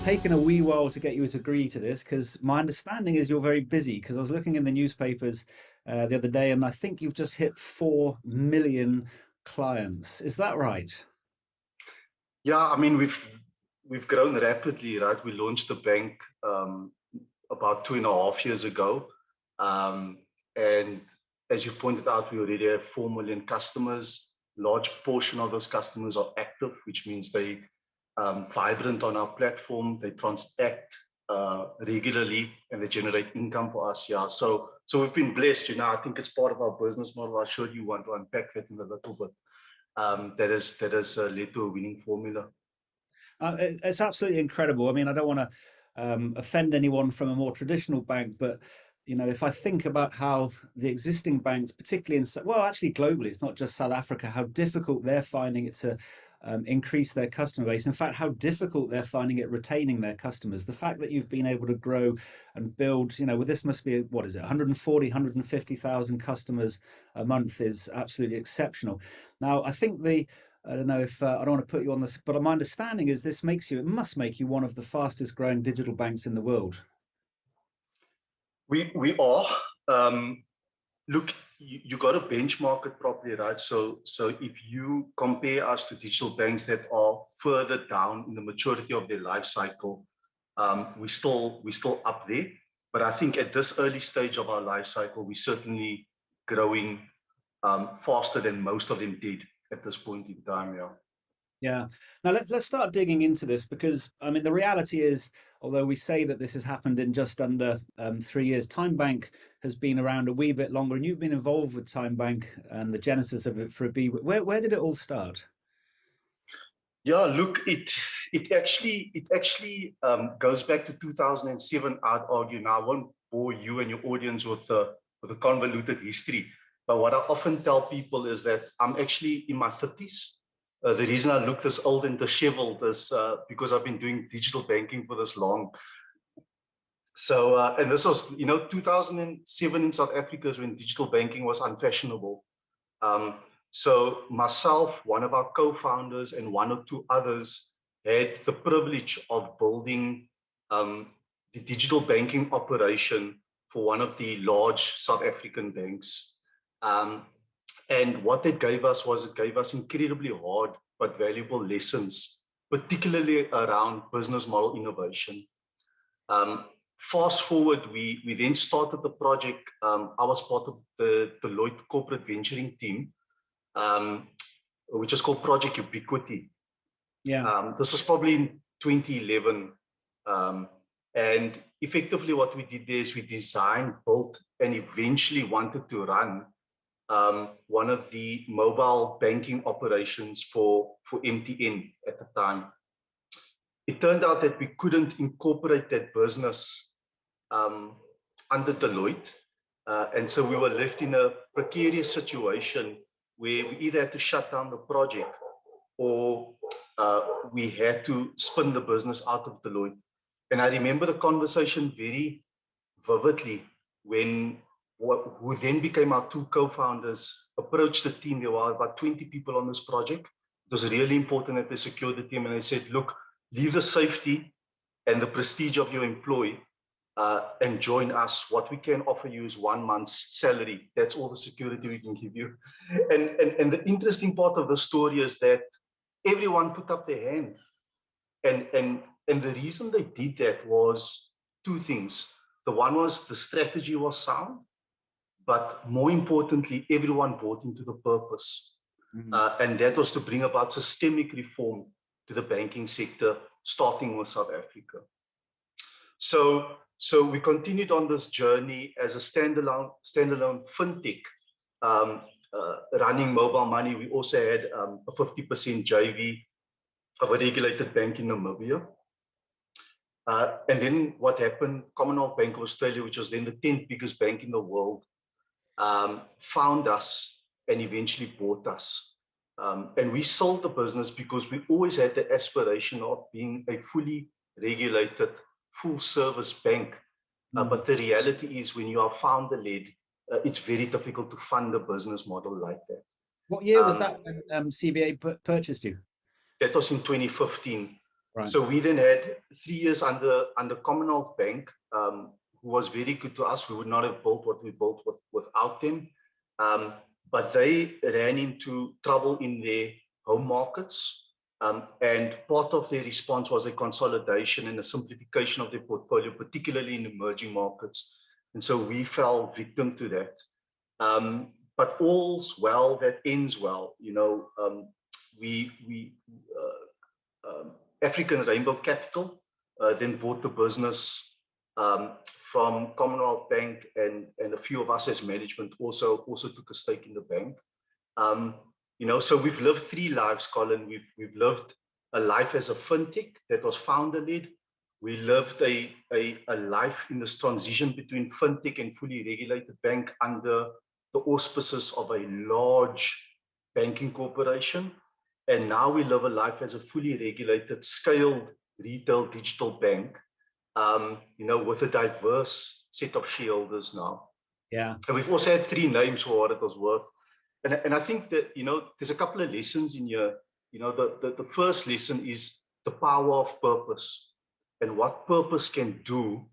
taken a wee while to get you to agree to this because my understanding is you're very busy. Because I was looking in the newspapers the other day, and I think you've just hit 4 million clients. Is that right? Yeah, I mean we've grown rapidly, right? We launched the bank about 2.5 years ago, and as you pointed out, we already have 4 million customers. Large portion of those customers are active, which means they vibrant on our platform. They transact regularly and they generate income for us. Yeah, so we've been blessed. I think it's part of our business model. I'm sure you want to unpack that in a little bit. That has led to a winning formula. It's absolutely incredible. I mean, I don't want to offend anyone from a more traditional bank, but if I think about how the existing banks, particularly well, actually globally, it's not just South Africa, how difficult they're finding it to increase their customer base. In fact, how difficult they're finding it retaining their customers. The fact that you've been able to grow and build, well, this must be, what is it, 140, 150,000 customers a month is absolutely exceptional. Now, I think I don't know if I don't want to put you on this, but my understanding is it must make you one of the fastest growing digital banks in the world. We are. Look, you got to benchmark it properly, right? So if you compare us to digital banks that are further down in the maturity of their life cycle, we're still up there. But I think at this early stage of our life cycle, we're certainly growing faster than most of them did at this point in time. Yeah. Yeah. Now let's start digging into this, because I mean the reality is, although we say that this has happened in just under 3 years, TymeBank has been around a wee bit longer, and you've been involved with TymeBank and the genesis of it for a bit. Where did it all start? Yeah, look, it actually goes back to 2007. I'd argue. Now I won't bore you and your audience with a convoluted history, but what I often tell people is that I'm actually in my 30s. The reason I look this old and disheveled is because I've been doing digital banking for this long. So, and this was, 2007 in South Africa is when digital banking was unfashionable. So myself, one of our co-founders, and one or two others had the privilege of building the digital banking operation for one of the large South African banks. And what it gave us incredibly hard but valuable lessons, particularly around business model innovation. Fast forward, we then started the project. I was part of the Deloitte corporate venturing team, which is called Project Ubiquity. Yeah. This was probably in 2011. And effectively what we did there is we designed, built, and eventually wanted to run one of the mobile banking operations for MTN at the time. It turned out that we couldn't incorporate that business under Deloitte. And so we were left in a precarious situation where we either had to shut down the project or we had to spin the business out of Deloitte. And I remember the conversation very vividly when who then became our two co-founders approached the team. There were about 20 people on this project. It was really important that they secured the team, and they said, look, leave the safety and the prestige of your employee and join us. What we can offer you is 1 month's salary. That's all the security we can give you. And the interesting part of the story is that everyone put up their hand. And the reason they did that was two things. The one was the strategy was sound, but more importantly, everyone bought into the purpose. And that was to bring about systemic reform to the banking sector, starting with South Africa. So we continued on this journey as a standalone fintech, running mobile money. We also had a 50% JV of a regulated bank in Namibia. And then what happened, Commonwealth Bank of Australia, which was then the 10th biggest bank in the world, found us and eventually bought us. And we sold the business because we always had the aspiration of being a fully regulated, full-service bank. But the reality is when you are founder-led, it's very difficult to fund a business model like that. What year was that when CBA purchased you? That was in 2015. Right. So we then had 3 years under Commonwealth Bank, who was very good to us. We would not have built what we built without them. Um, but they ran into trouble in their home markets. And part of their response was a consolidation and a simplification of their portfolio, particularly in emerging markets. And so we fell victim to that. But all's well that ends well. You know, African Rainbow Capital then bought the business from Commonwealth Bank, and a few of us as management also took a stake in the bank. You know, so we've lived 3 lives, Colin. We've lived a life as a fintech that was founder-led. We lived a life in this transition between fintech and fully regulated bank under the auspices of a large banking corporation. And now we live a life as a fully regulated, scaled retail digital bank, you know, with a diverse set of shareholders now. Yeah. And we've also had 3 names for what it was worth. And I think that, you know, there's a couple of lessons in here. You know, the first lesson is the power of purpose and what purpose can do,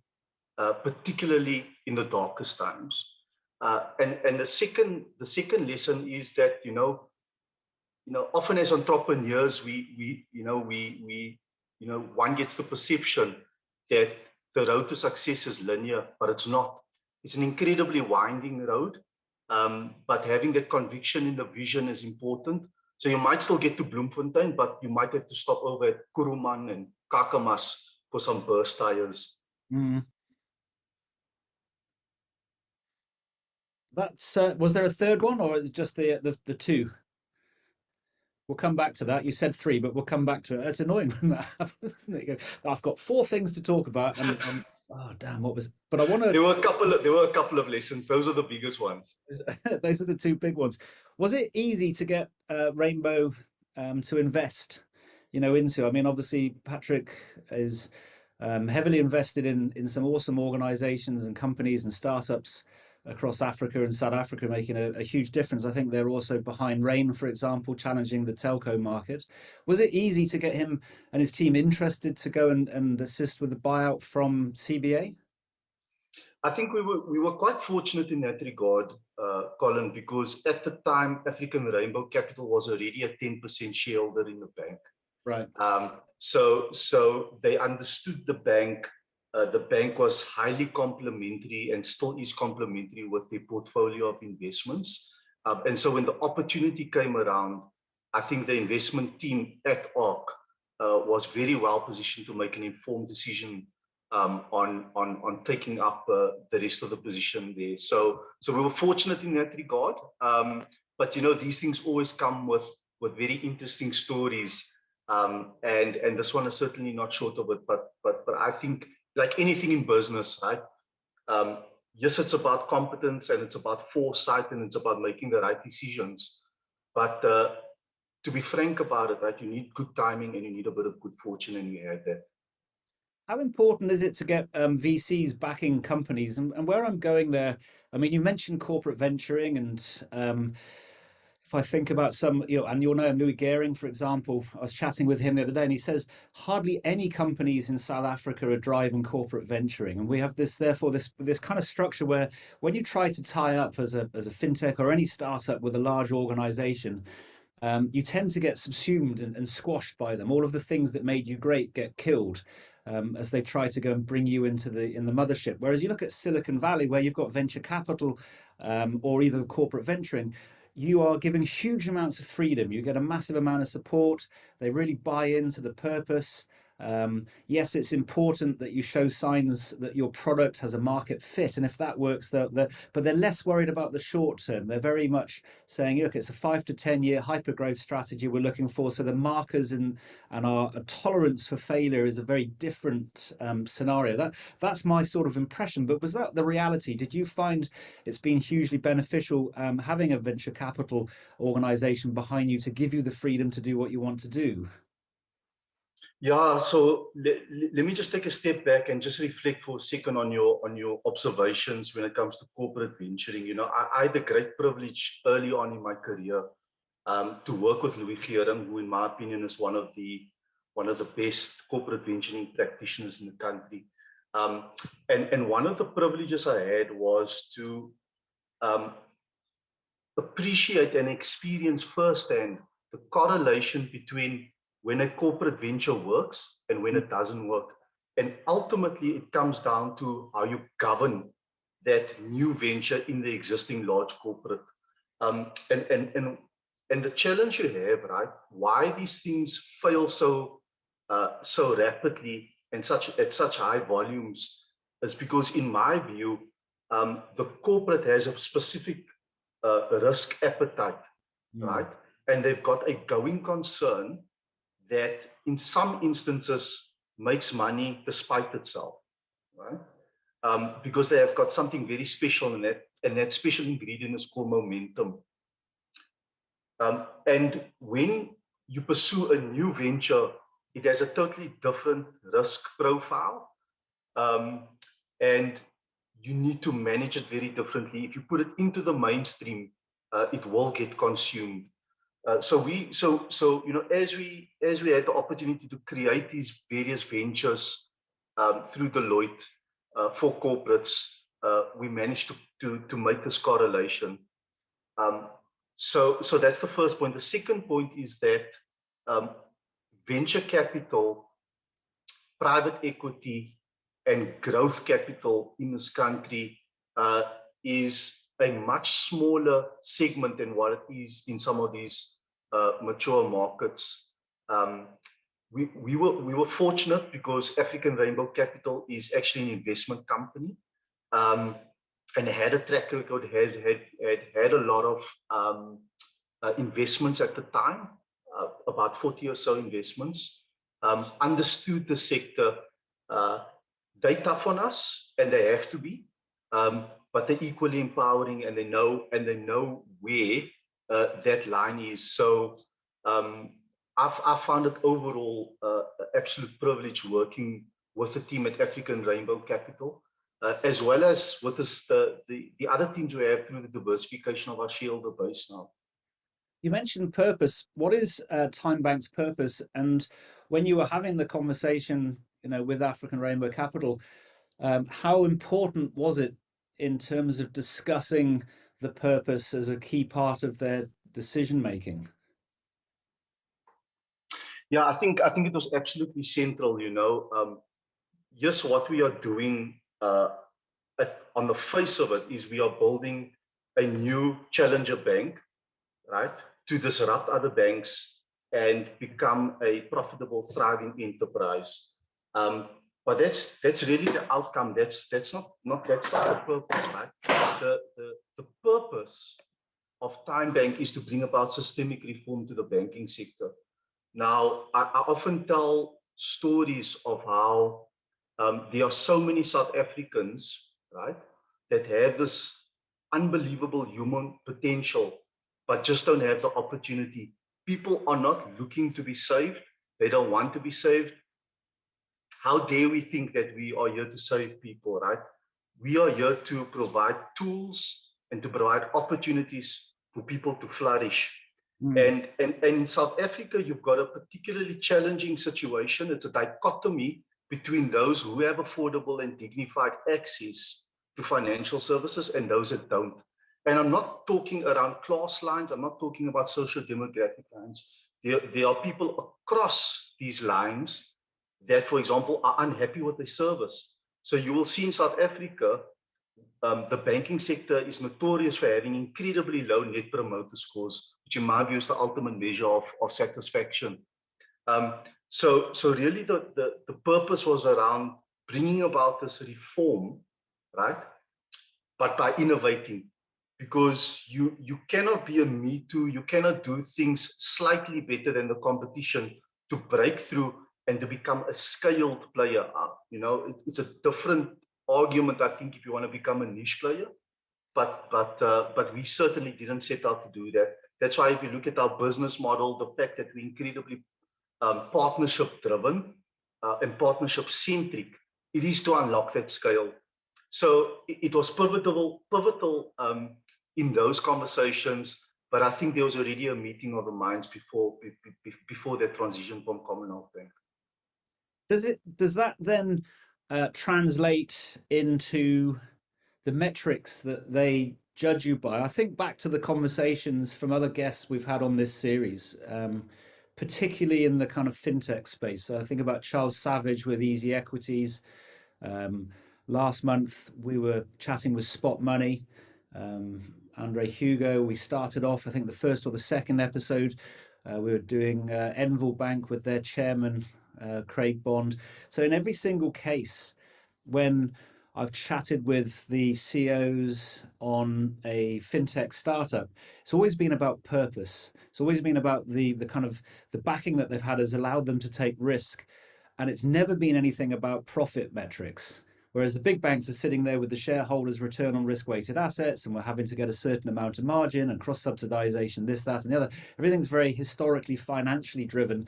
particularly in the darkest times. And the second lesson is that, you know, often as entrepreneurs, one gets the perception that the road to success is linear, but it's not. It's an incredibly winding road, but having that conviction in the vision is important. So you might still get to Bloemfontein, but you might have to stop over at Kuruman and Kakamas for some burst tires. Mm. That's was there a third one, or just the 2? We'll come back to that. You said 3, but we'll come back to it. It's annoying when that happens, isn't it? I've got 4 things to talk about, and oh damn, what was? But I want to. There were a couple of lessons. Those are the biggest ones. Those are the 2 big ones. Was it easy to get Rainbow to invest, you know, into? I mean, obviously Patrick is heavily invested in some awesome organizations and companies and startups across Africa and South Africa, making a huge difference. I think they're also behind Rain, for example, challenging the telco market. Was it easy to get him and his team interested to go and assist with the buyout from CBA? I think we were quite fortunate in that regard, Colin, because at the time, African Rainbow Capital was already a 10% shareholder in the bank. Right. So they understood the bank. The bank was highly complementary and still is complementary with their portfolio of investments. And so when the opportunity came around, I think the investment team at ARC was very well positioned to make an informed decision on taking up the rest of the position there. So we were fortunate in that regard. But you know, these things always come with very interesting stories. And this one is certainly not short of it. But I think, like anything in business, right? Yes, it's about competence and it's about foresight and it's about making the right decisions. But to be frank about it, right, you need good timing and you need a bit of good fortune, and we had that. How important is it to get VCs backing companies? And where I'm going there, I mean, you mentioned corporate venturing, and if I think about some, you know, and you'll know Louis Gehring, for example. I was chatting with him the other day, and he says hardly any companies in South Africa are driving corporate venturing, and we have therefore this kind of structure where when you try to tie up as a fintech or any startup with a large organization, you tend to get subsumed and squashed by them. All of the things that made you great get killed as they try to go and bring you into the mothership. Whereas you look at Silicon Valley, where you've got venture capital or even corporate venturing, you are given huge amounts of freedom. You get a massive amount of support. They really buy into the purpose. Yes, it's important that you show signs that your product has a market fit, and if that works, but they're less worried about the short term. They're very much saying, look, it's a 5 to 10 year hyper growth strategy we're looking for. So the markers and our tolerance for failure is a very different scenario. That's my sort of impression. But was that the reality? Did you find it's been hugely beneficial having a venture capital organization behind you to give you the freedom to do what you want to do? Yeah, so let me just take a step back and just reflect for a second on your observations when it comes to corporate venturing. You know, I had the great privilege early on in my career to work with Louis Gehring, who in my opinion is one of the one of the best corporate venturing practitioners in the country. And one of the privileges I had was to appreciate and experience firsthand the correlation between when a corporate venture works and when it doesn't work. And ultimately, it comes down to how you govern that new venture in the existing large corporate. And the challenge you have, right? Why these things fail so rapidly and at such high volumes is because, in my view, the corporate has a specific risk appetite, right? And they've got a going concern that, in some instances, makes money despite itself, right? Because they have got something very special in that, and that special ingredient is called momentum. And when you pursue a new venture, it has a totally different risk profile, and you need to manage it very differently. If you put it into the mainstream, it will get consumed. So you know, as we had the opportunity to create these various ventures through Deloitte for corporates, we managed to make this correlation. So that's the first point. The second point is that venture capital, private equity, and growth capital in this country is a much smaller segment than what it is in some of these mature markets. We were fortunate because African Rainbow Capital is actually an investment company, and had a track record, had a lot of investments at the time, about 40 or so investments, understood the sector. They tough on us, and they have to be, but they're equally empowering, and they know where that line is. So I found it overall absolute privilege working with the team at African Rainbow Capital, as well as with the other teams we have through the diversification of our shareholder base now. You mentioned purpose. What is TymeBank's purpose? And when you were having the conversation, you know, with African Rainbow Capital, how important was it in terms of discussing the purpose as a key part of their decision making? Yeah, I think it was absolutely central. You know, yes, what we are doing on the face of it is we are building a new challenger bank, right, to disrupt other banks and become a profitable, thriving enterprise. But that's really the outcome. That's not the purpose, right? The purpose of TymeBank is to bring about systemic reform to the banking sector. Now, I often tell stories of how there are so many South Africans, right, that have this unbelievable human potential, but just don't have the opportunity. People are not looking to be saved. They don't want to be saved. How dare we think that we are here to save people, right? We are here to provide tools and to provide opportunities for people to flourish. And in South Africa, you've got a particularly challenging situation. It's a dichotomy between those who have affordable and dignified access to financial services and those that don't. And I'm not talking around class lines. I'm not talking about social demographic lines. There are people across these lines that, for example, are unhappy with their service. So you will see in South Africa, the banking sector is notorious for having incredibly low net promoter scores, which in my view is the ultimate measure of satisfaction. So really the purpose was around bringing about this reform, right? But by innovating, because you cannot be a me too, you cannot do things slightly better than the competition to break through and to become a scaled player. You know, it's a different argument, I think, if you want to become a niche player, but we certainly didn't set out to do that. That's why if you look at our business model, the fact that we're incredibly partnership driven and partnership centric, it is to unlock that scale. So it was pivotal in those conversations, but I think there was already a meeting of the minds before that transition from Commonwealth Bank. Does that then translate into the metrics that they judge you by? I think back to the conversations from other guests we've had on this series, particularly in the kind of fintech space. So I think about Charles Savage with Easy Equities. Um, Last month we were chatting with Spot Money, Andre Hugo. We started off, I think, the first or the second episode. We were doing Envil Bank with their chairman, Craig Bond. So in every single case, when I've chatted with the CEOs on a fintech startup, it's always been about purpose. It's always been about the kind of the backing that they've had has allowed them to take risk, and it's never been anything about profit metrics. Whereas the big banks are sitting there with the shareholders' return on risk-weighted assets, and we're having to get a certain amount of margin and cross-subsidization, this, that, and the other. Everything's very historically financially driven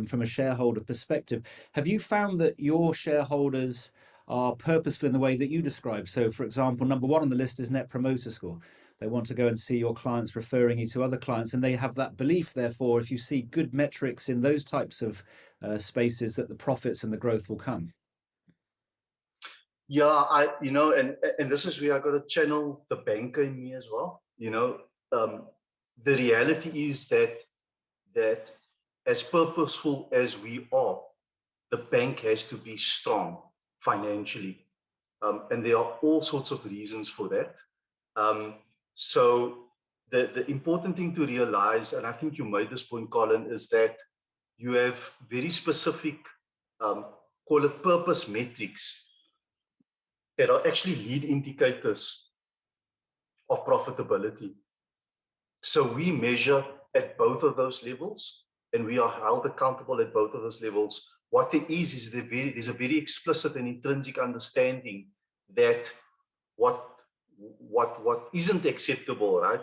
from a shareholder perspective. Have you found that your shareholders are purposeful in the way that you describe? So, for example, number one on the list is Net Promoter Score. They want to go and see your clients referring you to other clients, and they have that belief, therefore, if you see good metrics in those types of spaces, that the profits and the growth will come. Yeah, and this is where I got to channel the banker in me as well. The reality is that as purposeful as we are, the bank has to be strong financially, and there are all sorts of reasons for that. So the important thing to realize, and I think you made this point, Colin, is that you have very specific, call it purpose metrics, that are actually lead indicators of profitability. So we measure at both of those levels, and we are held accountable at both of those levels. What there is there's a very explicit and intrinsic understanding that what isn't acceptable, right,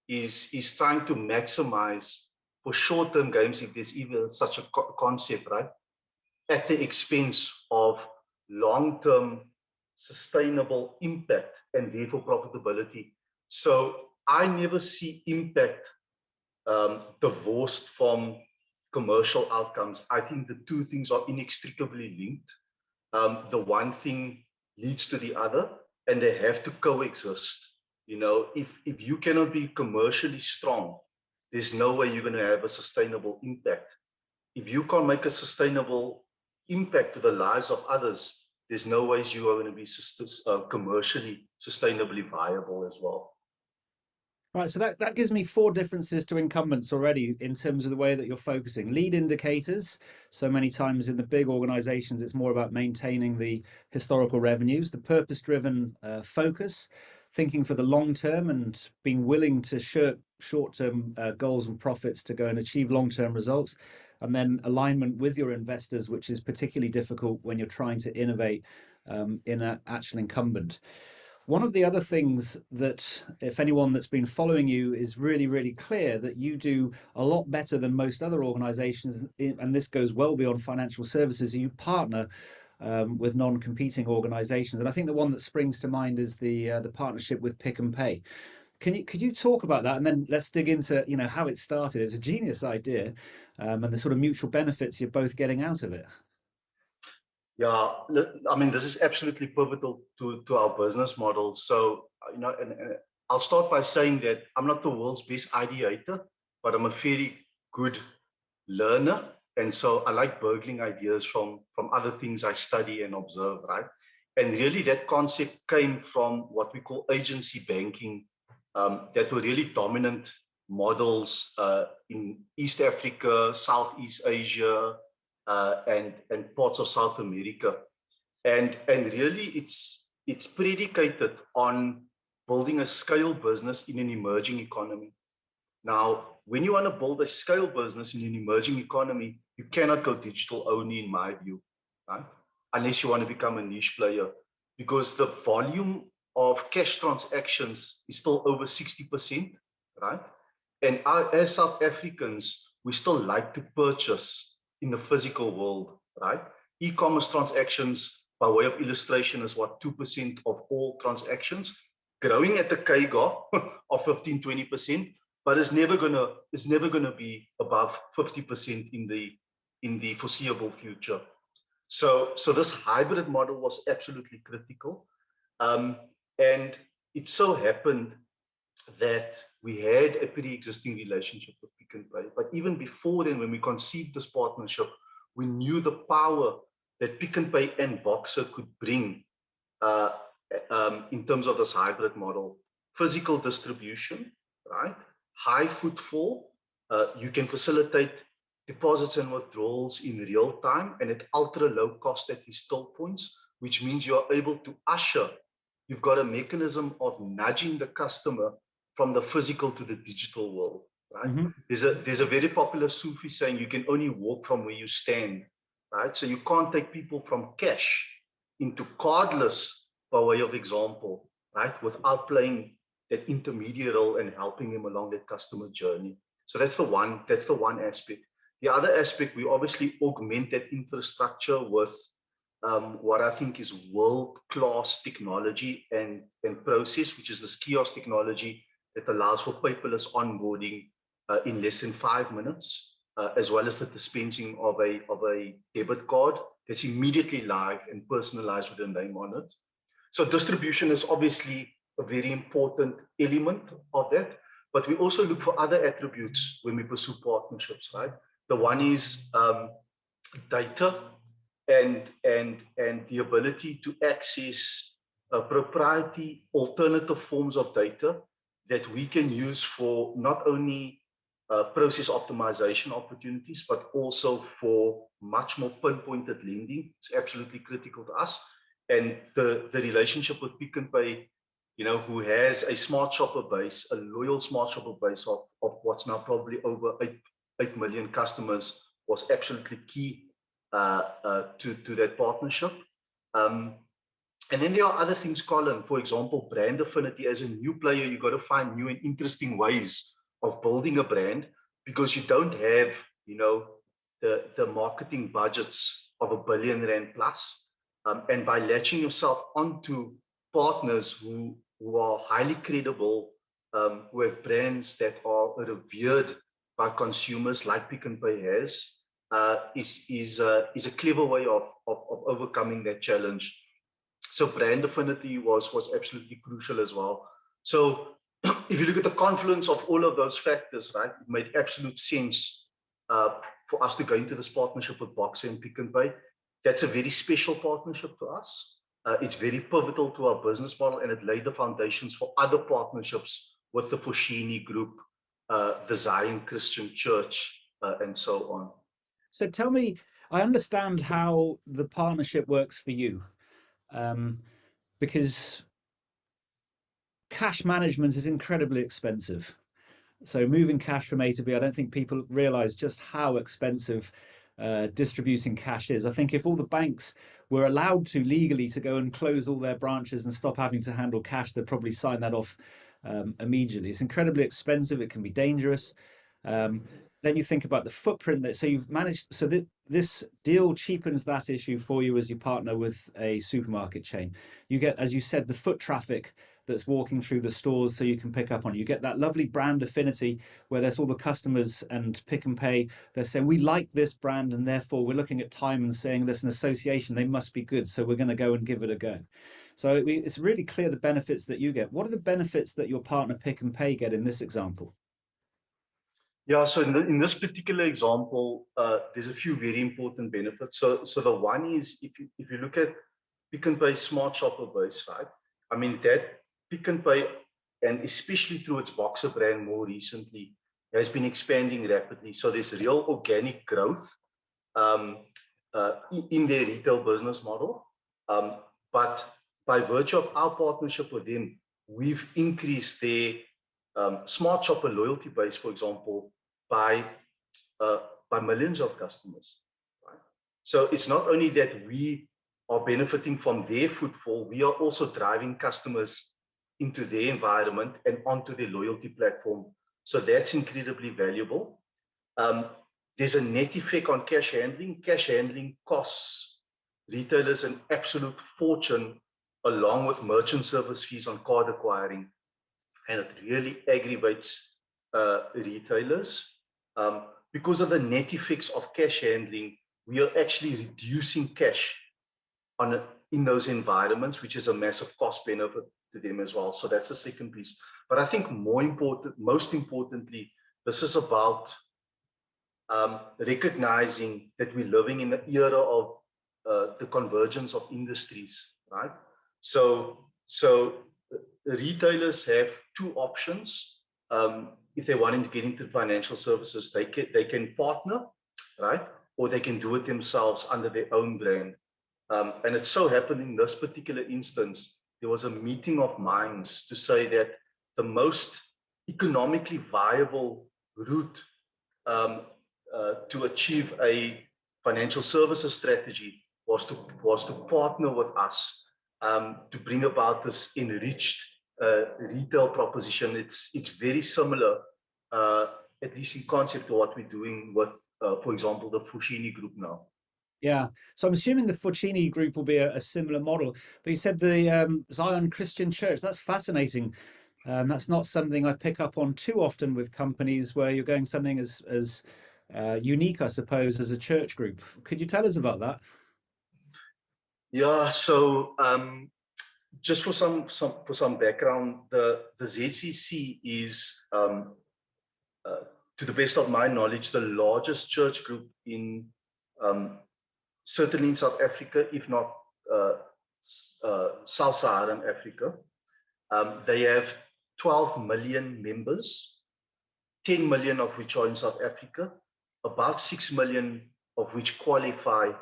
is trying to maximize for short-term gains, if there's even such a concept, right, at the expense of long-term sustainable impact and therefore profitability. So I never see impact divorced from commercial outcomes. I think the two things are inextricably linked. The one thing leads to the other, and they have to coexist. If you cannot be commercially strong, there's no way you're going to have a sustainable impact. If you can't make a sustainable impact to the lives of others, there's no ways you are going to be commercially sustainably viable as well. Right, so that gives me four differences to incumbents already in terms of the way that you're focusing. Lead indicators. So many times in the big organizations, it's more about maintaining the historical revenues, the purpose-driven focus, thinking for the long term and being willing to shirk short-term goals and profits to go and achieve long-term results. And then alignment with your investors, which is particularly difficult when you're trying to innovate in an actual incumbent. One of the other things that, if anyone that's been following you is really, really clear, that you do a lot better than most other organizations, and this goes well beyond financial services, you partner with non-competing organizations. And I think the one that springs to mind is the partnership with Pick and Pay. Could you talk about that, and then let's dig into how it started? It's a genius idea, and the sort of mutual benefits you're both getting out of it. Yeah, I mean, this is absolutely pivotal to our business model. So, and I'll start by saying that I'm not the world's best ideator, but I'm a very good learner. And so I like burgling ideas from other things I study and observe, right? And really that concept came from what we call agency banking, that were really dominant models in East Africa, Southeast Asia, and parts of South America, and really it's predicated on building a scale business in an emerging economy. Now, when you want to build a scale business in an emerging economy, you cannot go digital only, in my view, right? Unless you want to become a niche player, because the volume of cash transactions is still over 60%, right? And as South Africans, we still like to purchase in the physical world, right? E-commerce transactions, by way of illustration, is what, 2% of all transactions, growing at a CAGR of 15-20%, but it's never gonna be above 50% in the foreseeable future. So this hybrid model was absolutely critical. And it so happened that we had a pre-existing relationship with Pick n Pay. But even before then, when we conceived this partnership, we knew the power that Pick n Pay and Boxer could bring uh, in terms of this hybrid model. Physical distribution, right? High footfall. You can facilitate deposits and withdrawals in real time and at ultra low cost at these till points, which means you are able to usher. You've got a mechanism of nudging the customer from the physical to the digital world, right? Mm-hmm. There's a very popular Sufi saying you can only walk from where you stand, right? So you can't take people from cash into cardless, by way of example, right? Without playing that intermediate role and helping them along that customer journey. So that's the one aspect. The other aspect, we obviously augment that infrastructure with what I think is world-class technology and process, which is this kiosk technology that allows for paperless onboarding in less than 5 minutes, as well as the dispensing of a debit card that's immediately live and personalized with a name on it. So distribution is obviously a very important element of that, but we also look for other attributes when we pursue partnerships, right? The one is data and the ability to access proprietary alternative forms of data that we can use for not only process optimization opportunities, but also for much more pinpointed lending. It's absolutely critical to us. And the relationship with Pick n Pay, you know, who has a smart shopper base, a loyal smart shopper base of what's now probably over 8 million customers, was absolutely key to that partnership. And then there are other things, Colin. For example, brand affinity. As a new player, you've got to find new and interesting ways of building a brand because you don't have, you know, the marketing budgets of R1 billion plus. And by latching yourself onto partners who are highly credible, who have brands that are revered by consumers like Pick n Pay has, is a clever way of overcoming that challenge. So brand affinity was absolutely crucial as well. So if you look at the confluence of all of those factors, right, it made absolute sense for us to go into this partnership with Boxer and Pick n Pay. That's a very special partnership to us. It's very pivotal to our business model, and it laid the foundations for other partnerships with the Foschini Group, the Zion Christian Church, and so on. So tell me, I understand how the partnership works for you, because cash management is incredibly expensive. So moving cash from A to B, I don't think people realize just how expensive distributing cash is. I think if all the banks were allowed to legally to go and close all their branches and stop having to handle cash, they'd probably sign that off immediately. It's incredibly expensive. It can be dangerous. Then you think about the footprint that, so you've managed, so this deal cheapens that issue for you as you partner with a supermarket chain. You get, as you said, the foot traffic that's walking through the stores so you can pick up on. You get that lovely brand affinity where there's all the customers and Pick n Pay. They're saying, we like this brand and therefore we're looking at Time and saying there's an association, they must be good. So we're going to go and give it a go. So it's really clear the benefits that you get. What are the benefits that your partner Pick n Pay get in this example? Yeah, so in this particular example, there's a few very important benefits. So the one is if you look at Pick n Pay smart shopper base, right? I mean, that Pick n Pay, and especially through its Boxer brand more recently, has been expanding rapidly. So there's real organic growth um, in their retail business model. But by virtue of our partnership with them, we've increased their smart shopper loyalty base, for example, by millions of customers. Right? So it's not only that we are benefiting from their footfall, we are also driving customers into their environment and onto their loyalty platform. So that's incredibly valuable. There's a net effect on cash handling. Cash handling costs retailers an absolute fortune, along with merchant service fees on card acquiring. And it really aggravates retailers because of the net effects of cash handling. we are actually reducing cash in those environments, which is a massive cost benefit to them as well. So that's the second piece. But I think most importantly, this is about recognizing that we're living in an era of the convergence of industries, right? So retailers have two options. If they want to get into financial services, they can partner, right? Or they can do it themselves under their own brand. And it so happened in this particular instance, there was a meeting of minds to say that the most economically viable route to achieve a financial services strategy was to partner with us to bring about this enriched retail proposition. It's very similar, at least in concept, to what we're doing with, for example, the Fushini Group now. Yeah. So I'm assuming the Fucini group will be a similar model. But you said the Zion Christian Church. That's fascinating. That's not something I pick up on too often with companies where you're going something as unique, I suppose, as a church group. Could you tell us about that? Yeah. So just for some background, the ZCC is, to the best of my knowledge, the largest church group in certainly in South Africa, if not Sub-Saharan Africa. They have 12 million members, 10 million of which are in South Africa, about 6 million of which qualify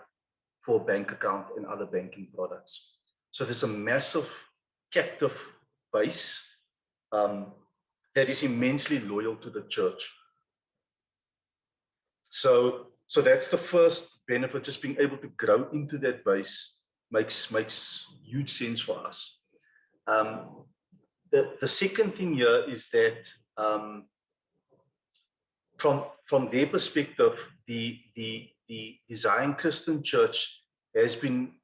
for a bank account and other banking products. So there's a massive captive base that is immensely loyal to the church. So that's the first benefit, just being able to grow into that base makes huge sense for us. The second thing here is that from their perspective, the Zion Christian Church has been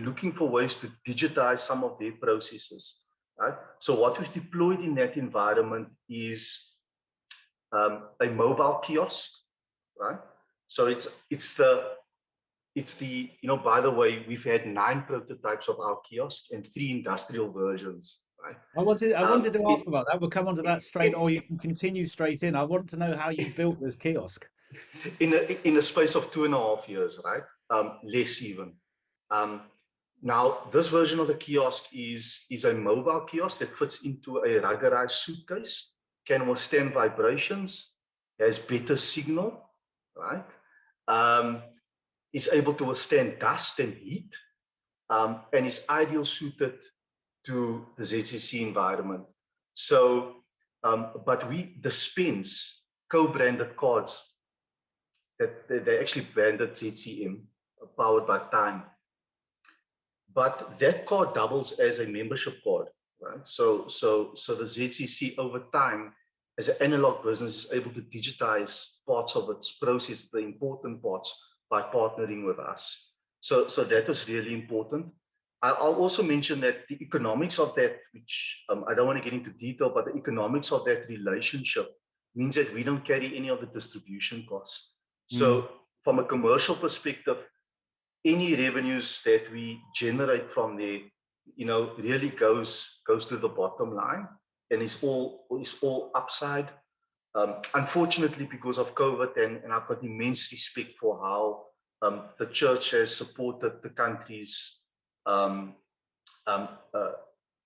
looking for ways to digitize some of their processes. Right? So what we've deployed in that environment is a mobile kiosk, right? So it's the by the way, we've had 9 prototypes of our kiosk and 3 industrial versions, right? I wanted to ask about that. We'll come on to that straight, or you can continue straight in. I want to know how you built this kiosk. In a space of 2.5 years, right? Less even. Now, this version of the kiosk is a mobile kiosk that fits into a ruggerized suitcase, can withstand vibrations, has better signal, right? Is able to withstand dust and heat, and is ideal suited to the ZCC environment. So, but we dispense co-branded cards that they actually branded ZCM, powered by Time. But that card doubles as a membership card, right? So the ZCC over time, as an analog business, is able to digitize parts of its process, the important parts, by partnering with us. So that is really important. I'll also mention that the economics of that, which I don't want to get into detail, but the economics of that relationship means that we don't carry any of the distribution costs. So from a commercial perspective, any revenues that we generate from there, really goes to the bottom line and is all upside. Unfortunately, because of COVID, and I've got immense respect for how the church has supported the country's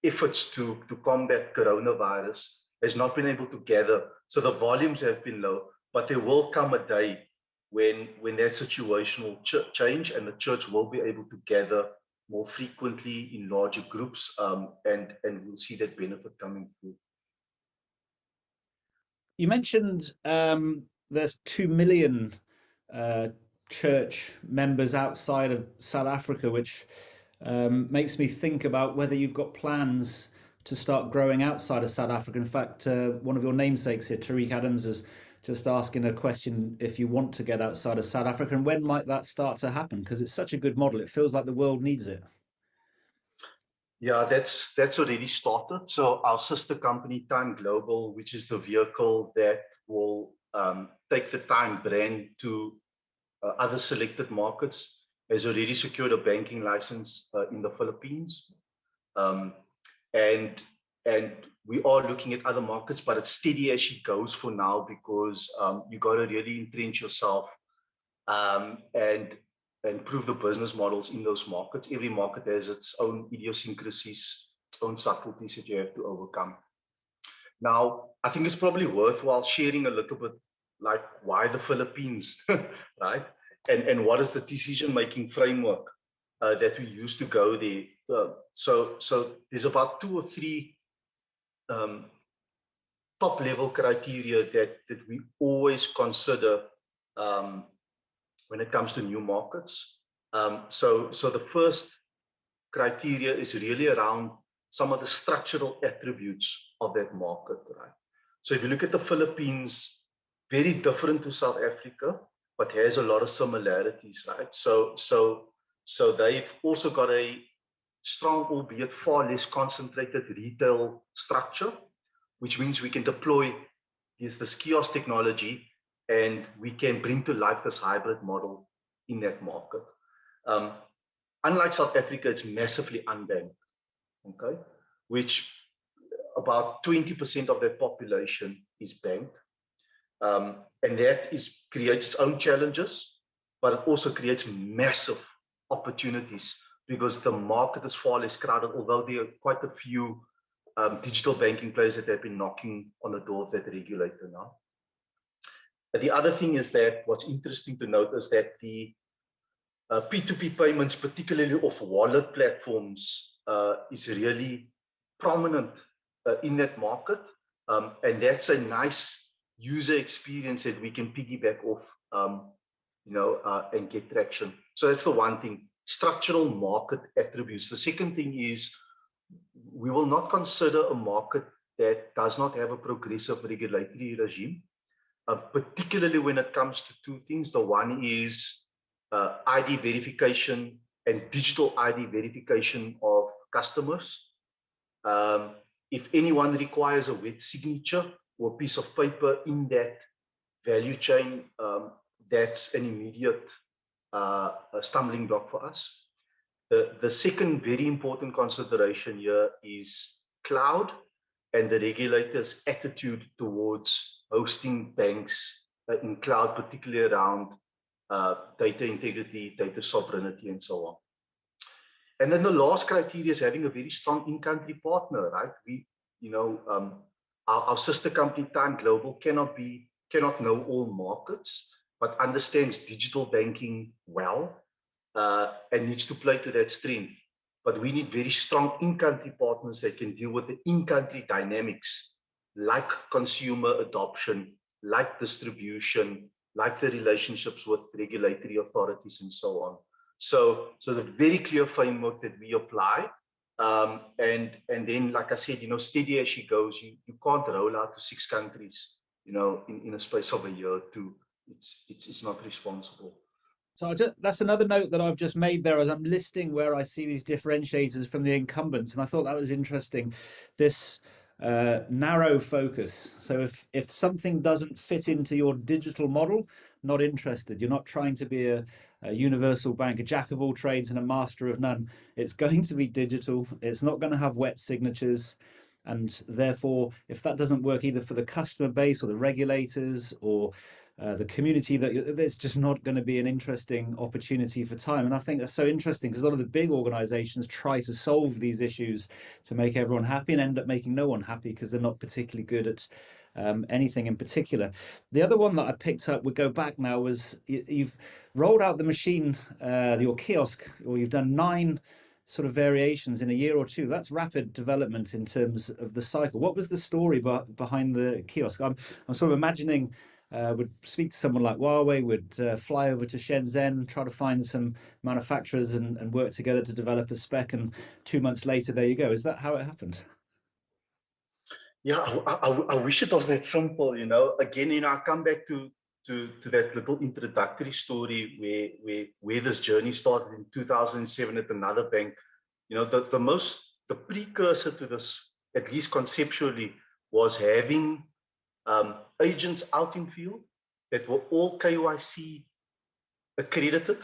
efforts to combat coronavirus, has not been able to gather. So the volumes have been low, but there will come a day when that situation will change and the church will be able to gather more frequently in larger groups, and we'll see that benefit coming through. You mentioned there's 2 million church members outside of South Africa, which makes me think about whether you've got plans to start growing outside of South Africa. In fact, one of your namesakes here, Tauriq Adams, is just asking a question if you want to get outside of South Africa, and when might that start to happen? Because it's such a good model. It feels like the world needs it. Yeah, that's already started. So our sister company, Time Global, which is the vehicle that will take the Time brand to other selected markets, has already secured a banking license in the Philippines. Um, and we are looking at other markets, but it's steady as she goes for now, because you got to really entrench yourself and prove the business models in those markets. Every market has its own idiosyncrasies, its own subtleties that you have to overcome. Now, I think it's probably worthwhile sharing a little bit, like, why the Philippines, right? And what is the decision-making framework that we use to go there? So there's about 2 or 3 top-level criteria that we always consider when it comes to new markets. So the first criteria is really around some of the structural attributes of that market, right? So if you look at the Philippines, very different to South Africa, but has a lot of similarities, right? So they've also got a strong, albeit far less concentrated retail structure, which means we can deploy this kiosk technology and we can bring to life this hybrid model in that market. Unlike South Africa, it's massively unbanked, okay? Which about 20% of their population is banked. And that creates its own challenges, but it also creates massive opportunities because the market is far less crowded, although there are quite a few digital banking players that have been knocking on the door of that regulator now. But the other thing is that what's interesting to note is that the P2P payments, particularly off wallet platforms, is really prominent in that market. And that's a nice user experience that we can piggyback off, and get traction. So that's the one thing, structural market attributes. The second thing is we will not consider a market that does not have a progressive regulatory regime, particularly when it comes to 2 things. The one is ID verification and digital ID verification of customers. If anyone requires a wet signature or a piece of paper in that value chain, that's an immediate stumbling block for us. The second very important consideration here is cloud and the regulator's attitude towards hosting banks in cloud, particularly around data integrity, data sovereignty, and so on. And then the last criteria is having a very strong in-country partner, right? Our sister company, Time Global, cannot know all markets, but understands digital banking well and needs to play to that strength. But we need very strong in-country partners that can deal with the in-country dynamics, like consumer adoption, like distribution, like the relationships with regulatory authorities and so on. So it's a very clear framework that we apply. And then, like I said, steady as she goes. You can't roll out to 6 countries, in a space of a year or 2. It's not responsible. So that's another note that I've just made there as I'm listing where I see these differentiators from the incumbents, and I thought that was interesting. This narrow focus. So if something doesn't fit into your digital model, not interested. You're not trying to be a universal bank, a jack of all trades and a master of none. It's going to be digital. It's not going to have wet signatures. And therefore, if that doesn't work either for the customer base or the regulators or the community, there's just not going to be an interesting opportunity for Time. And I think that's so interesting because a lot of the big organizations try to solve these issues to make everyone happy and end up making no one happy because they're not particularly good at anything in particular. The other one that I picked up, we go back now, was you've rolled out the machine, your kiosk, or you've done 9 sort of variations in a year or 2. That's rapid development in terms of the cycle. What was the story behind the kiosk? I'm sort of imagining would speak to someone like Huawei, would fly over to Shenzhen, try to find some manufacturers and work together to develop a spec, and 2 months later, there you go. Is that how it happened? Yeah, I wish it was that simple, Again, I come back to that little introductory story where this journey started in 2007 at another bank. The precursor to this, at least conceptually, was having agents out in field that were all KYC accredited,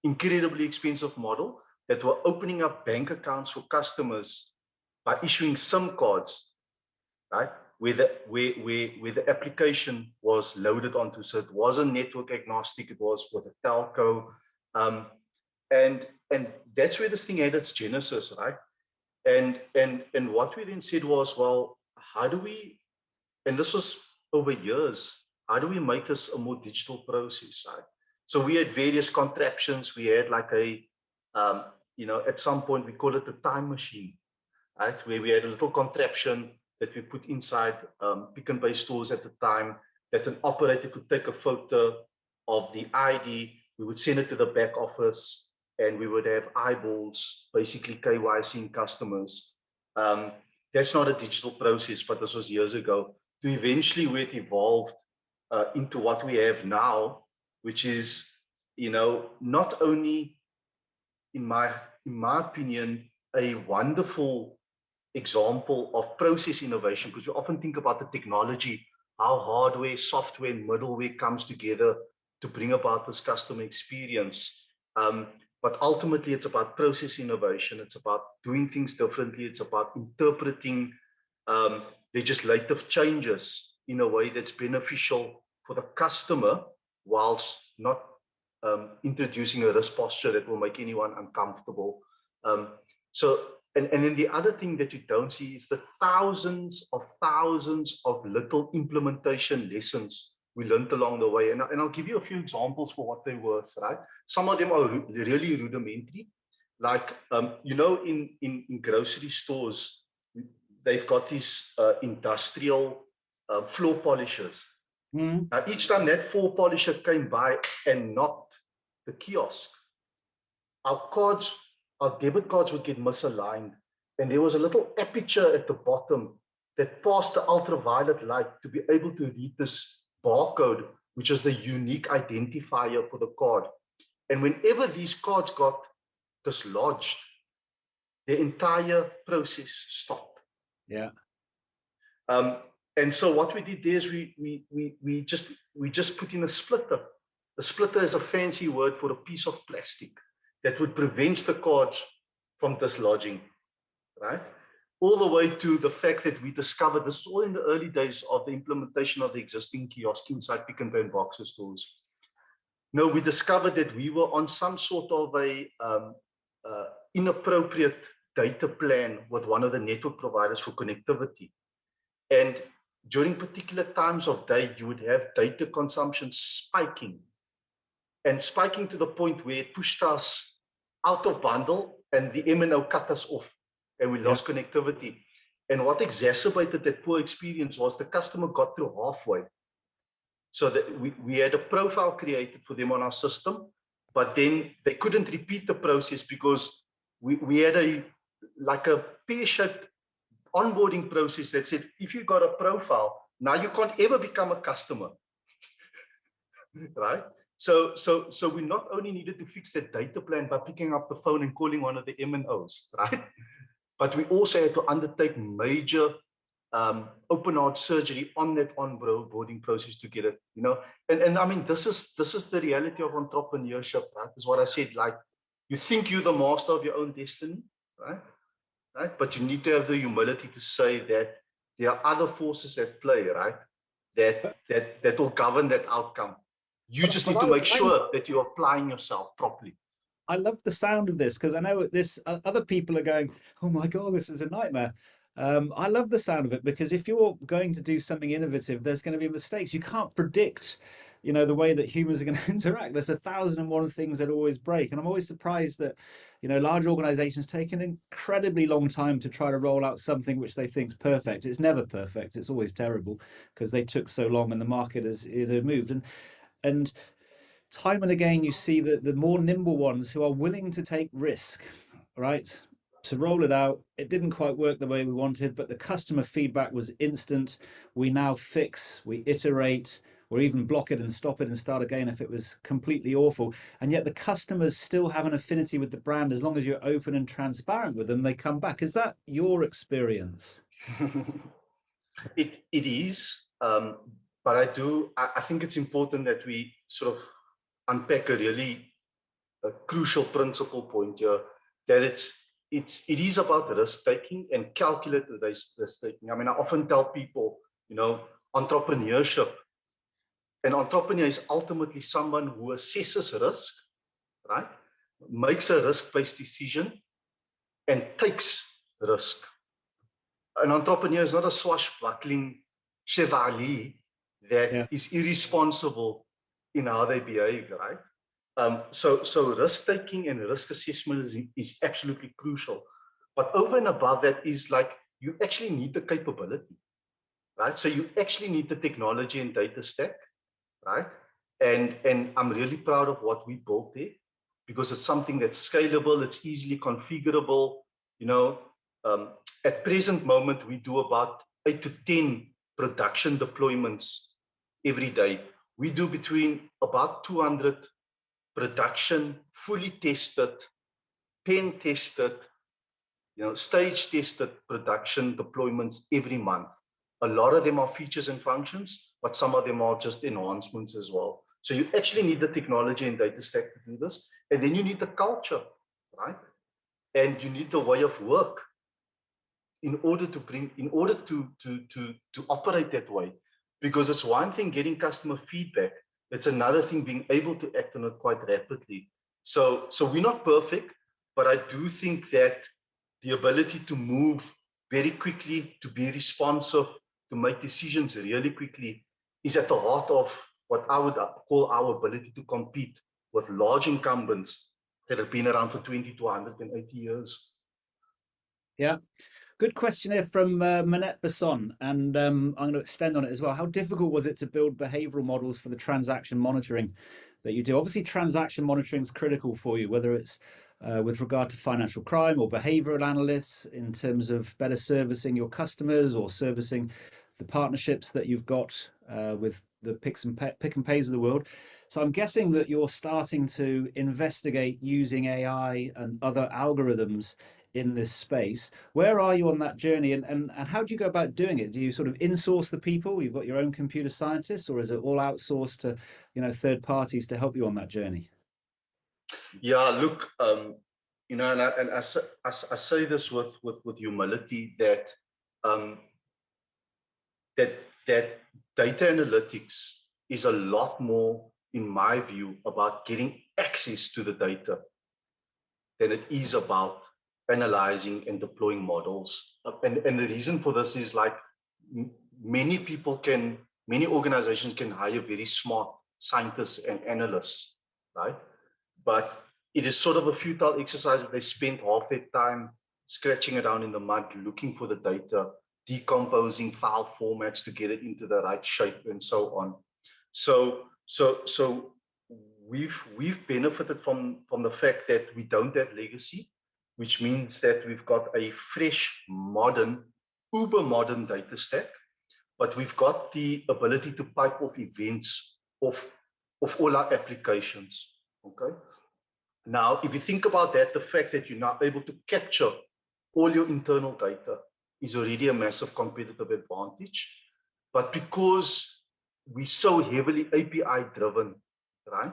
incredibly expensive model that were opening up bank accounts for customers by issuing SIM cards, right? Where the application was loaded onto. So it wasn't network agnostic, it was with a telco. Um, and that's where this thing had its genesis, right? And what we then said was, well, how do we, and this was over years, how do we make this a more digital process, right? So we had various contraptions. We had like um, at some point we call it a time machine, right? Where we had a little contraption that we put inside Pick n Pay stores at the time, that an operator could take a photo of the ID. We would send it to the back office, and we would have eyeballs, basically KYC customers. Um, that's not a digital process, but this was years ago. To eventually, where it evolved into what we have now, which is, not only in my opinion, a wonderful example of process innovation, because we often think about the technology, how hardware, software, and middleware comes together to bring about this customer experience. But ultimately, it's about process innovation. It's about doing things differently. It's about interpreting um, legislative changes in a way that's beneficial for the customer, whilst not introducing a risk posture that will make anyone uncomfortable. So and then the other thing that you don't see is the thousands of little implementation lessons we learned along the way. And I'll give you a few examples for what they're worth, right? Some of them are really rudimentary. Like, in grocery stores, they've got these industrial floor polishers. Mm. Each time that floor polisher came by and knocked the kiosk, our cards, our debit cards would get misaligned. And there was a little aperture at the bottom that passed the ultraviolet light to be able to read this barcode, which is the unique identifier for the card. And whenever these cards got dislodged, the entire process stopped. Yeah. And so what we did there is we just put in a splitter. A splitter is a fancy word for a piece of plastic that would prevent the cards from dislodging, right? All the way to the fact that we discovered, this was all in the early days of the implementation of the existing kiosk inside Pick n Pay and Boxer stores. No, we discovered that we were on some sort of a inappropriate data plan with one of the network providers for connectivity. And during particular times of day, you would have data consumption spiking to the point where it pushed us out of bundle and the MNO cut us off and we lost connectivity. And what exacerbated that poor experience was the customer got through halfway. So that we had a profile created for them on our system, but then they couldn't repeat the process because we had a pear-shaped onboarding process that said, if you got a profile, now you can't ever become a customer, right? So we not only needed to fix that data plan by picking up the phone and calling one of the MNOs, right? But we also had to undertake major open heart surgery on that onboarding process to get it, And I mean, this is the reality of entrepreneurship, right? Is what I said. Like, you think you're the master of your own destiny, right? Right? But you need to have the humility to say that there are other forces at play, right? That will govern that outcome. You just need to make sure that you're applying yourself properly. I love the sound of this because I know this other people are going, oh my God, this is a nightmare. I love the sound of it because if you're going to do something innovative, there's going to be mistakes. You can't predict, the way that humans are going to interact. There's 1,001 things that always break. And I'm always surprised that, large organizations take an incredibly long time to try to roll out something which they think is perfect. It's never perfect. It's always terrible because they took so long and the market has moved. And time and again, you see the more nimble ones who are willing to take risk, right? To roll it out. It didn't quite work the way we wanted, but the customer feedback was instant. We now fix, we iterate, or even block it and stop it and start again if it was completely awful. And yet the customers still have an affinity with the brand. As long as you're open and transparent with them, they come back. Is that your experience? It is, but I think it's important that we sort of unpack a really crucial principle point here, that it is about risk taking and calculated risk taking. I mean, I often tell people, entrepreneurship, an entrepreneur is ultimately someone who assesses risk, right? Makes a risk-based decision and takes risk. An entrepreneur is not a swashbuckling chevalier that is irresponsible in how they behave, right? So risk-taking and risk assessment is absolutely crucial. But over and above that is like, you actually need the capability, right? So you actually need the technology and data stack, right? And I'm really proud of what we built there, because it's something that's scalable, it's easily configurable. At present moment, we do about 8 to 10 production deployments every day. We do between about 200 production, fully tested, pen tested, stage tested production deployments every month. A lot of them are features and functions, but some of them are just enhancements as well. So you actually need the technology and data stack to do this. And then you need the culture, right? And you need the way of work in order to operate that way. Because it's one thing getting customer feedback, it's another thing being able to act on it quite rapidly. So we're not perfect, but I do think that the ability to move very quickly, to be responsive, to make decisions really quickly is at the heart of what I would call our ability to compete with large incumbents that have been around for 20 to 180 years. Yeah. Good question here from Manette Besson, and I'm going to extend on it as well. How difficult was it to build behavioral models for the transaction monitoring that you do? Obviously, transaction monitoring is critical for you, whether it's with regard to financial crime or behavioral analysts in terms of better servicing your customers or servicing the partnerships that you've got with the pick and pays of the world. So I'm guessing that you're starting to investigate using AI and other algorithms in this space. Where are you on that journey, and how do you go about doing it? Do you sort of insource the people? You've got your own computer scientists, or is it all outsourced to third parties to help you on that journey? Yeah, look, and I say this with humility, that that data analytics is a lot more, in my view, about getting access to the data than it is about analyzing and deploying models. And the reason for this is, like, many organizations can hire very smart scientists and analysts, right? But it is sort of a futile exercise if they spend half their time scratching around in the mud, looking for the data, decomposing file formats to get it into the right shape, and so on. So we've benefited from the fact that we don't have legacy, which means that we've got a fresh, modern, uber modern data stack, but we've got the ability to pipe off events of all our applications. Okay. Now, if you think about that, the fact that you're now able to capture all your internal data is already a massive competitive advantage. But because we're so heavily API driven, right,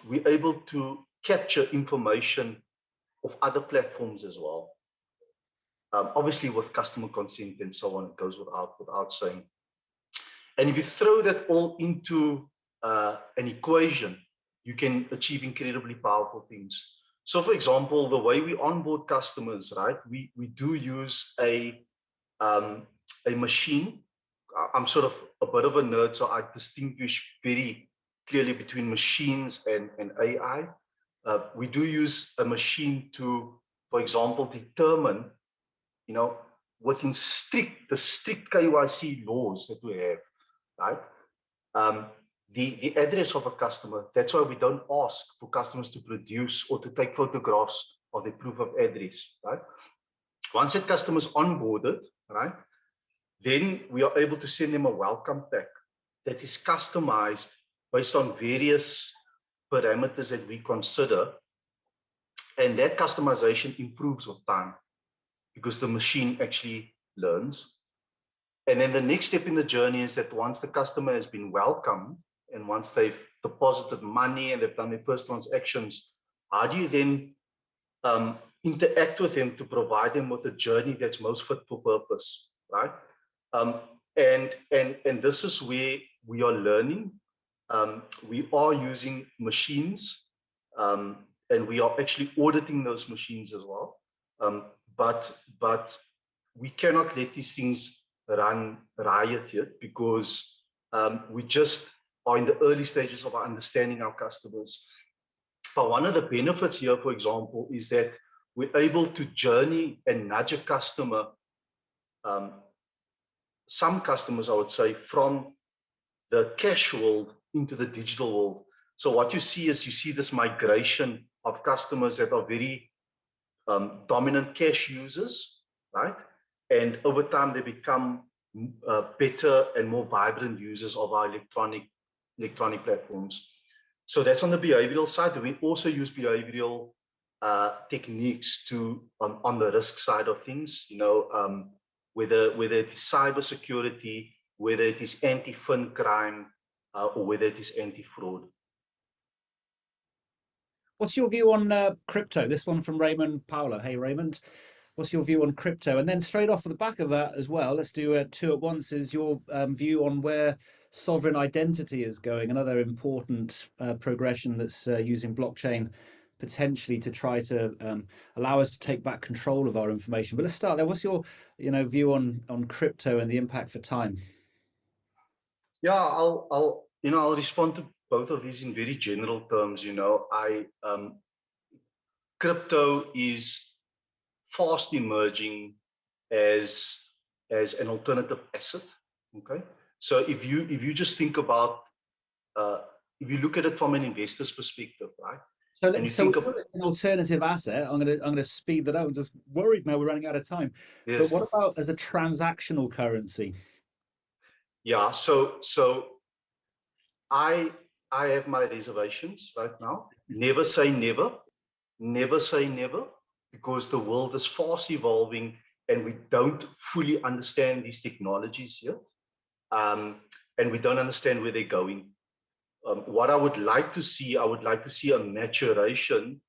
we're able to capture information of other platforms as well. Obviously with customer consent and so on, it goes without saying. And if you throw that all into an equation, you can achieve incredibly powerful things. So for example, the way we onboard customers, right, we do use a machine. I'm sort of a bit of a nerd, so I distinguish very clearly between machines and AI. We do use a machine to, for example, determine, within the strict KYC laws that we have, right? The address of a customer. That's why we don't ask for customers to produce or to take photographs of their proof of address, right? Once that customer is onboarded, right, then we are able to send them a welcome pack that is customized based on various parameters that we consider. And that customization improves with time because the machine actually learns. And then the next step in the journey is that once the customer has been welcomed and once they've deposited money and they've done their first transactions, how do you then interact with them to provide them with a journey that's most fit for purpose, right? Um, and this is where we are learning. We are using machines, and we are actually auditing those machines as well. But we cannot let these things run riot yet, because we just are in the early stages of understanding our customers. But one of the benefits here, for example, is that we're able to journey and nudge a customer, some customers, I would say, from the cash world into the digital world. So what you see is you see this migration of customers that are very dominant cash users, right? And over time, they become better and more vibrant users of our electronic platforms. So that's on the behavioral side. We also use behavioral techniques to on the risk side of things. Whether it is cybersecurity, whether it is anti-fin crime, or whether it is anti-fraud. What's your view on crypto? This one from Raymond Paula. Hey, Raymond, what's your view on crypto? And then straight off the back of that as well, let's do two at once, is your view on where sovereign identity is going, another important progression that's using blockchain potentially to try to allow us to take back control of our information. But let's start there. What's your view on crypto and the impact for time? Yeah, I'll respond to both of these in very general terms. Crypto is fast emerging as an alternative asset. Okay, so if you just think about if you look at it from an investor's perspective, right? So, and you so think of it's an alternative asset. I'm gonna speed that up. I'm just worried now we're running out of time. yes, But what about as a transactional currency? yeah. So I have my reservations right now. Never say never. Never say never, because the world is fast evolving and we don't fully understand these technologies yet. And we don't understand where they're going. What I would like to see, I would like to see a maturation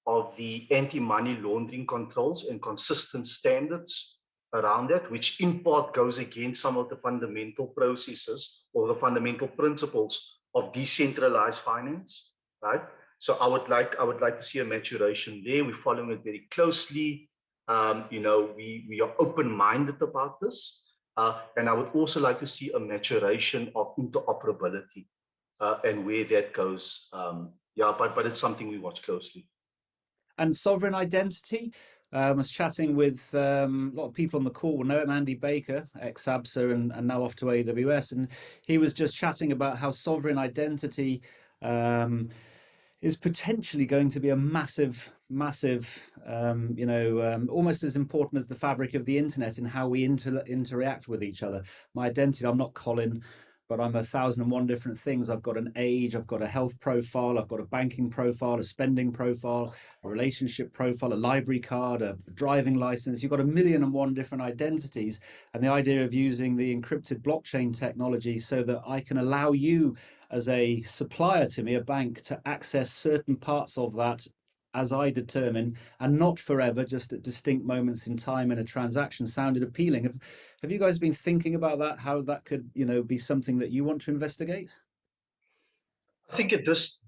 of the anti-money laundering controls and consistent standards around that, which in part goes against some of the fundamental processes or the fundamental principles of decentralized finance, right? So I would like to see a maturation there. We're following it very closely. We are open-minded about this, and I would also like to see a maturation of interoperability and where that goes. But it's something we watch closely. And sovereign identity. I was chatting with a lot of people on the call. We know him, Andy Baker, ex-ABSA and now off to AWS. And he was just chatting about how sovereign identity is potentially going to be a massive, almost as important as the fabric of the internet in how we interact with each other. My identity, I'm not Colin, but I'm 1,001 different things. I've got an age, I've got a health profile, I've got a banking profile, a spending profile, a relationship profile, a library card, a driving license. You've got 1,000,001 different identities. And the idea of using the encrypted blockchain technology so that I can allow you as a supplier to me, a bank, to access certain parts of that as I determine, and not forever, just at distinct moments in time in a transaction, sounded appealing. Have you guys been thinking about that? How that could, be something that you want to investigate? I think at this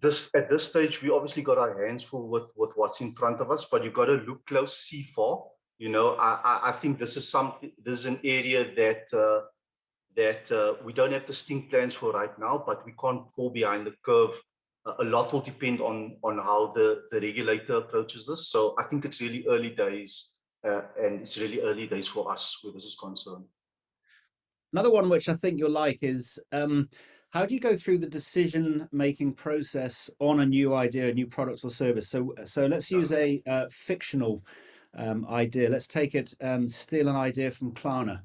stage, we obviously got our hands full with what's in front of us, but you've got to look close, see far. I think this is something. This is an area that we don't have distinct plans for right now, but we can't fall behind the curve. A lot will depend on how the regulator approaches this. So I think it's really early days, and it's really early days for us where this is concerned. Another one which I think you'll like is how do you go through the decision-making process on a new idea, a new product or service? So let's use a fictional idea. Let's take it, steal an idea from Klarna,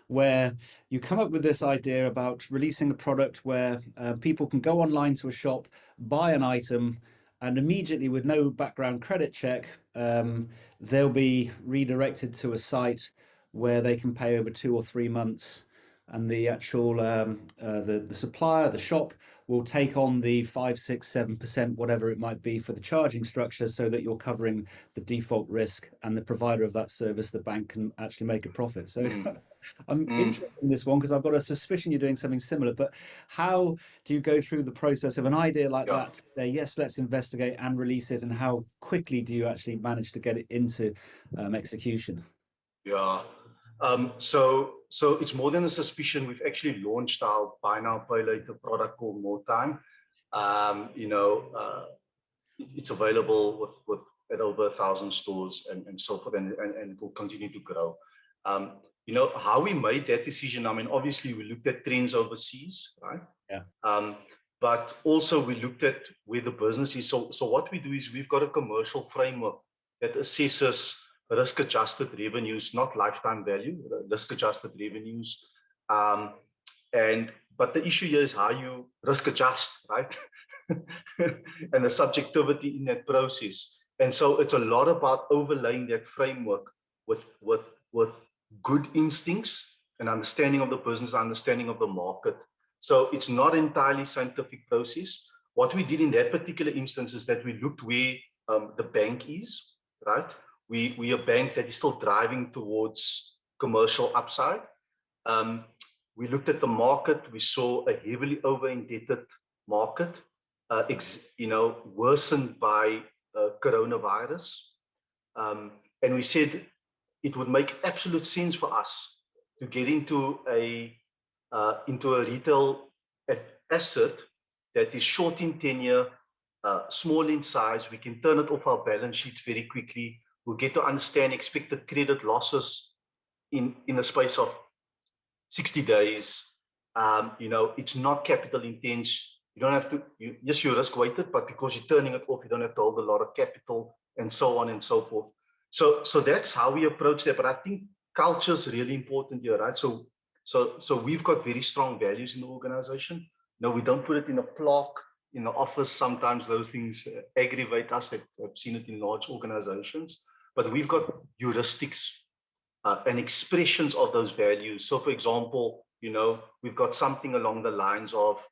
where you come up with this idea about releasing a product where people can go online to a shop, buy an item, and immediately, with no background credit check, they'll be redirected to a site where they can pay over 2 or 3 months and the actual the supplier, the shop, will take on the 5, 6, 7%, whatever it might be, for the charging structure, so that you're covering the default risk, and the provider of that service, the bank, can actually make a profit. So Mm, I'm mm, interested in this one because I've got a suspicion you're doing something similar. But how do you go through the process of an idea like yeah, that? Say, yes, let's investigate and release it, and how quickly do you actually manage to get it into execution? yeah. So it's more than a suspicion. We've actually launched our buy now, pay later product called More Time. You know, it's available with at over 1,000 stores and so forth, and it will continue to grow. You know, how we made that decision, I mean, obviously we looked at trends overseas, right? Yeah. Um, but also we looked at where the business is. So what we do is we've got a commercial framework that assesses risk-adjusted revenues, not lifetime value, risk-adjusted revenues. Um, but the issue here is how you risk adjust, right? And the subjectivity in that process. And so it's a lot about overlaying that framework with good instincts and understanding of the business, understanding of the market. So it's not entirely scientific process. What we did in that particular instance is that we looked where the bank is, right? We a bank that is still driving towards commercial upside. Um, we looked at the market. We saw a heavily over-indebted market, worsened by coronavirus. And we said it would make absolute sense for us to get into a retail asset that is short in tenure, small in size. We can turn it off our balance sheets very quickly. We'll get to understand expected credit losses in the space of 60 days. It's not capital intense. You don't have to, yes, you're risk weighted, but because you're turning it off, you don't have to hold a lot of capital and so on and so forth. So that's how we approach that. But I think culture is really important here, right? So we've got very strong values in the organization. No, we don't put it in a plaque in the office. Sometimes those things aggravate us. I've seen it in large organizations. But we've got heuristics and expressions of those values. So, for example, we've got something along the lines of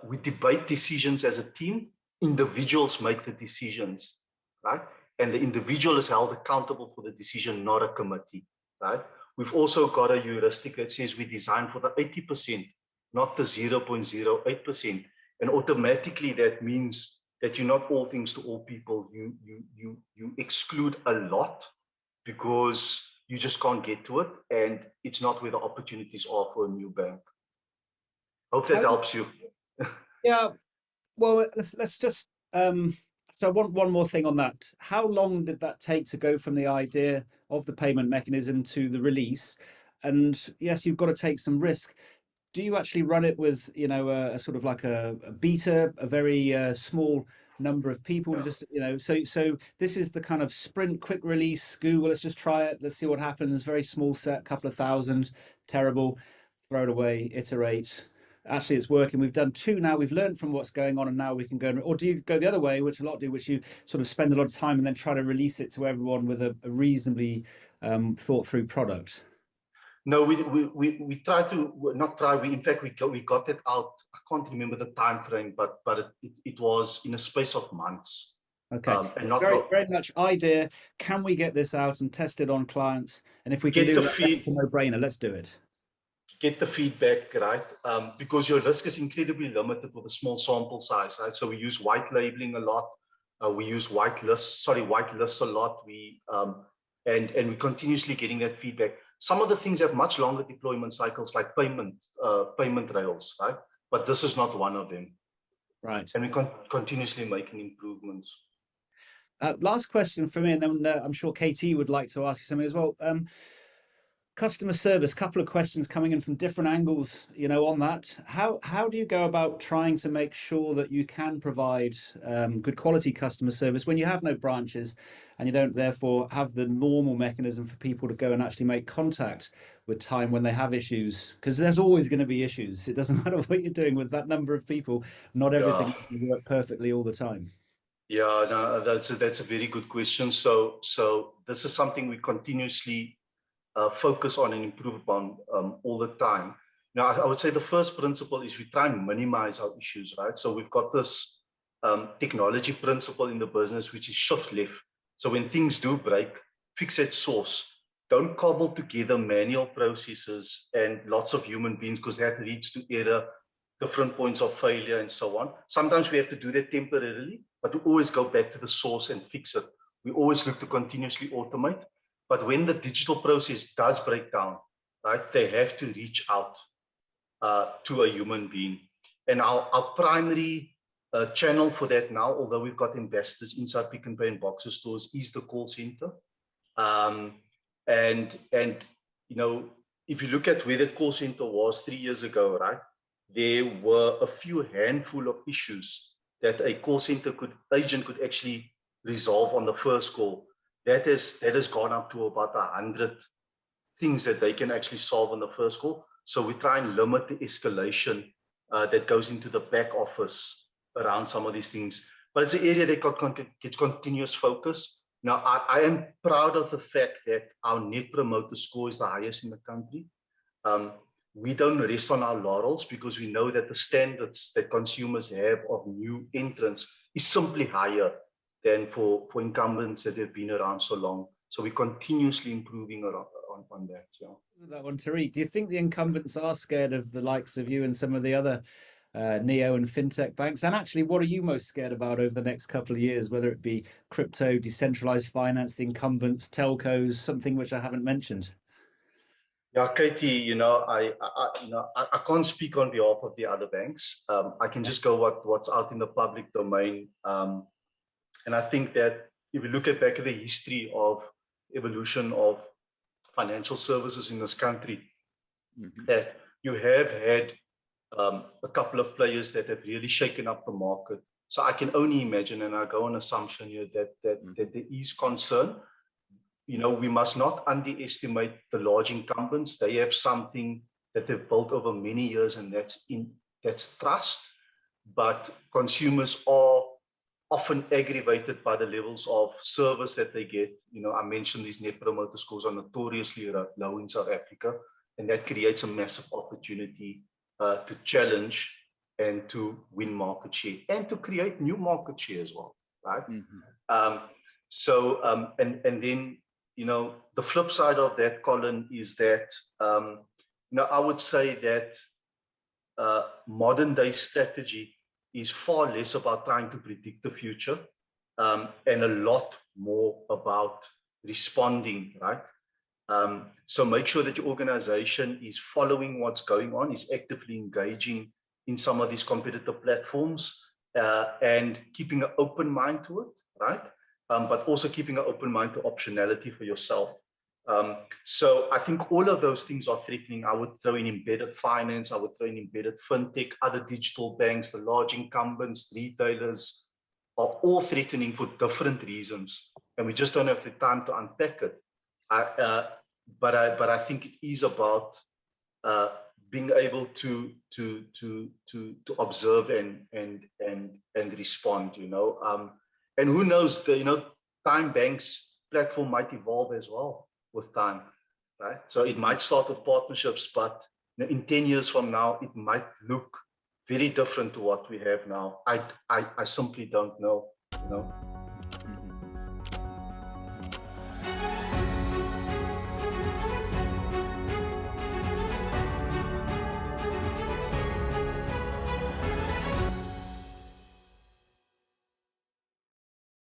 we debate decisions as a team, individuals make the decisions, right? And the individual is held accountable for the decision, not a committee, right? We've also got a heuristic that says we design for the 80%, not the 0.08%. And automatically that means that you're not all things to all people. You exclude a lot because you just can't get to it, and it's not where the opportunities are for a new bank. Hope that How, helps you. yeah, well, let's just so one more thing on that. How long did that take to go from the idea of the payment mechanism to the release? And yes, you've got to take some risk. Do you actually run it with, a sort of like a beta, a very small number of people to Yeah. just, so this is the kind of sprint quick release Google, let's just try it, let's see what happens, very small set, couple of thousand, terrible, throw it away, iterate. Actually, it's working. We've done two now. We've learned from what's going on, and now we can go. Or do you go the other way, which a lot do, which you sort of spend a lot of time and then try to release it to everyone with a reasonably thought through product? No, we try to not try. We in fact we got it out. I can't remember the time frame, but it was in a space of months, Okay. and not Very, very much idea. Can we get this out and test it on clients? And if we can get do the that, then feed it's a no-brainer. Let's do it. get the feedback right, because your risk is incredibly limited with a small sample size, right? So we use white labeling a lot. We use white lists a lot. And we continuously getting that feedback. Some of the things have much longer deployment cycles, like payment rails, right? But this is not one of them. Right. And we continuously making improvements. Last question for me, and then I'm sure KT would like to ask you something as well. Customer service, couple of questions coming in from different angles, on that. How do you go about trying to make sure that you can provide good quality customer service when you have no branches and you don't therefore have the normal mechanism for people to go and actually make contact with Time when they have issues? Because there's always going to be issues. It doesn't matter what you're doing with that number of people. Not Yeah. everything will work perfectly all the time. Yeah, no, that's a very good question. So this is something we continuously focus on and improve upon all the time. Now, I would say the first principle is we try and minimize our issues, right? So we've got this technology principle in the business, which is shift left. So when things do break, fix at source. Don't cobble together manual processes and lots of human beings, because that leads to error, different points of failure, and so on. Sometimes we have to do that temporarily, but we always go back to the source and fix it. We always look to continuously automate. But when the digital process does break down, right, they have to reach out to a human being. And our primary channel for that now, although we've got investors inside Pick n Pay and Boxer stores, is the call center. And you know, if you look at where that call center was 3 years ago, right, there were a few handful of issues that a call center agent could actually resolve on the first call. That has gone up to about 100 things that they can actually solve on the first call. So we try and limit the escalation that goes into the back office around some of these things. But it's an area that gets continuous focus. Now, I am proud of the fact that our Net Promoter Score is the highest in the country. We don't rest on our laurels, because we know that the standards that consumers have of new entrants is simply higher than for incumbents that have been around so long. So we're continuously improving on that. Yeah. That one, Tauriq, do you think the incumbents are scared of the likes of you and some of the other neo and fintech banks? And actually, what are you most scared about over the next couple of years, whether it be crypto, decentralized finance, the incumbents, telcos, something which I haven't mentioned? Yeah, Katie, I can't speak on behalf of the other banks. I can just go what's out in the public domain. And I think that if you look back at the history of evolution of financial services in this country, that you have had a couple of players that have really shaken up the market. So I can only imagine, and I go on assumption here, that there is concern. We must not underestimate the large incumbents. They have something that they've built over many years, and that's trust. But consumers are often aggravated by the levels of service that they get. I mentioned these Net Promoter Scores are notoriously low in South Africa, and that creates a massive opportunity to challenge and to win market share and to create new market share as well, right? And then, the flip side of that, Colin, is that, I would say that modern day strategy is far less about trying to predict the future and a lot more about responding, right? So make sure that your organization is following what's going on, is actively engaging in some of these competitive platforms and keeping an open mind to it, right? But also keeping an open mind to optionality for yourself. So I think all of those things are threatening. I would throw in embedded finance, I would throw in embedded fintech, other digital banks, the large incumbents, retailers are all threatening for different reasons. And we just don't have the time to unpack it. But I think it is about being able to observe and respond, and who knows, TymeBank's platform might evolve as well with time, right? So it might start with partnerships, but in 10 years from now, it might look very different to what we have now. I simply don't know.